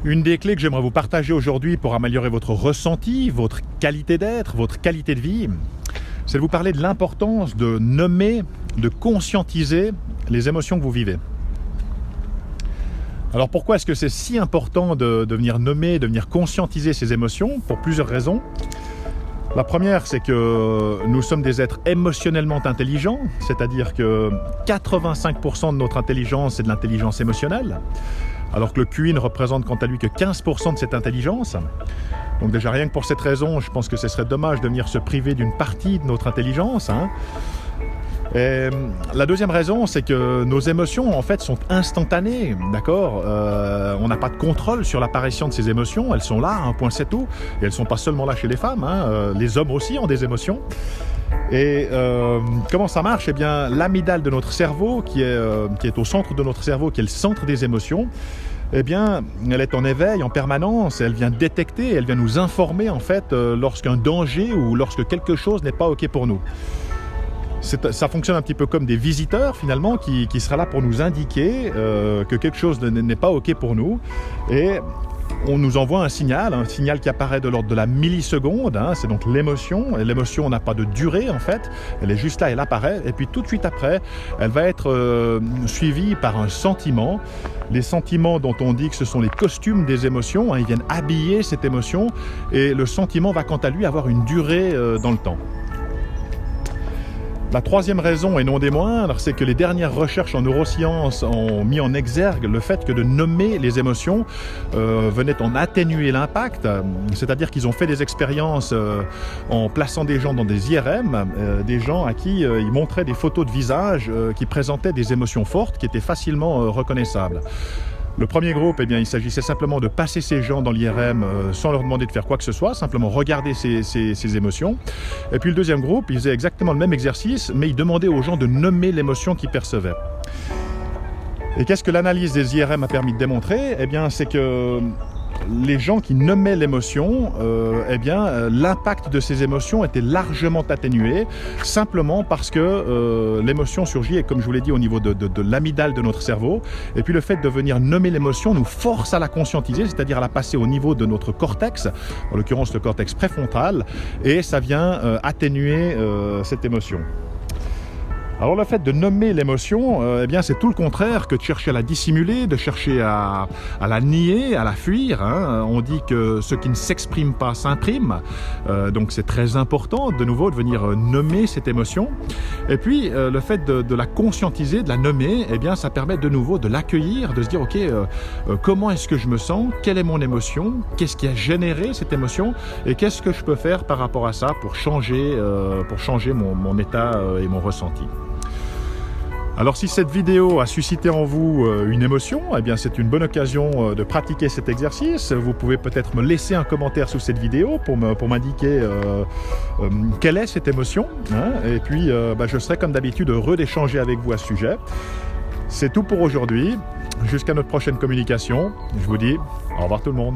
Une des clés que j'aimerais vous partager aujourd'hui pour améliorer votre ressenti, votre qualité d'être, votre qualité de vie, c'est de vous parler de l'importance de nommer, de conscientiser les émotions que vous vivez. Alors pourquoi est-ce que c'est si important de venir nommer, de venir conscientiser ces émotions? Pour plusieurs raisons. La première, c'est que nous sommes des êtres émotionnellement intelligents, c'est-à-dire que 85% de notre intelligence est de l'intelligence émotionnelle, alors que le QI ne représente quant à lui que 15% de cette intelligence. Donc déjà rien que pour cette raison, je pense que ce serait dommage de venir se priver d'une partie de notre intelligence. Et la deuxième raison, c'est que nos émotions en fait sont instantanées, d'accord. On n'a pas de contrôle sur l'apparition de ces émotions, elles sont là, un point c'est tout, et elles ne sont pas seulement là chez les femmes, les hommes aussi ont des émotions. Et comment ça marche? Eh bien, l'amygdale de notre cerveau, qui est au centre de notre cerveau, qui est le centre des émotions, eh bien, elle est en éveil en permanence, elle vient détecter, elle vient nous informer en fait lorsqu'un danger ou lorsque quelque chose n'est pas OK pour nous. Ça fonctionne un petit peu comme des visiteurs finalement qui seraient là pour nous indiquer que quelque chose n'est pas OK pour nous, et on nous envoie un signal qui apparaît de l'ordre de la milliseconde, c'est donc l'émotion, et l'émotion n'a pas de durée en fait, elle est juste là, elle apparaît, et puis tout de suite après, elle va être suivie par un sentiment. Les sentiments dont on dit que ce sont les costumes des émotions, ils viennent habiller cette émotion, et le sentiment va quant à lui avoir une durée dans le temps. La troisième raison, et non des moindres, c'est que les dernières recherches en neurosciences ont mis en exergue le fait que de nommer les émotions venait en atténuer l'impact. C'est-à-dire qu'ils ont fait des expériences en plaçant des gens dans des IRM, des gens à qui ils montraient des photos de visage qui présentaient des émotions fortes, qui étaient facilement reconnaissables. Le premier groupe, eh bien, il s'agissait simplement de passer ces gens dans l'IRM sans leur demander de faire quoi que ce soit, simplement regarder ces émotions. Et puis le deuxième groupe, il faisait exactement le même exercice, mais il demandait aux gens de nommer l'émotion qu'ils percevaient. Et qu'est-ce que l'analyse des IRM a permis de démontrer? Eh bien, c'est que les gens qui nommaient l'émotion, l'impact de ces émotions était largement atténué, simplement parce que l'émotion surgit, et comme je vous l'ai dit, au niveau de l'amygdale de notre cerveau. Et puis le fait de venir nommer l'émotion nous force à la conscientiser, c'est-à-dire à la passer au niveau de notre cortex, en l'occurrence le cortex préfrontal, et ça vient atténuer cette émotion. Alors le fait de nommer l'émotion, c'est tout le contraire que de chercher à la dissimuler, de chercher à la nier, à la fuir. On dit que ce qui ne s'exprime pas s'imprime, donc c'est très important de nouveau de venir nommer cette émotion. Et puis le fait de la conscientiser, de la nommer, ça permet de nouveau de l'accueillir, de se dire ok, comment est-ce que je me sens, quelle est mon émotion, qu'est-ce qui a généré cette émotion, et qu'est-ce que je peux faire par rapport à ça pour changer mon état et mon ressenti. Alors si cette vidéo a suscité en vous une émotion, c'est une bonne occasion de pratiquer cet exercice. Vous pouvez peut-être me laisser un commentaire sous cette vidéo pour m'indiquer quelle est cette émotion. Et puis je serai comme d'habitude heureux d'échanger avec vous à ce sujet. C'est tout pour aujourd'hui. Jusqu'à notre prochaine communication. Je vous dis au revoir tout le monde.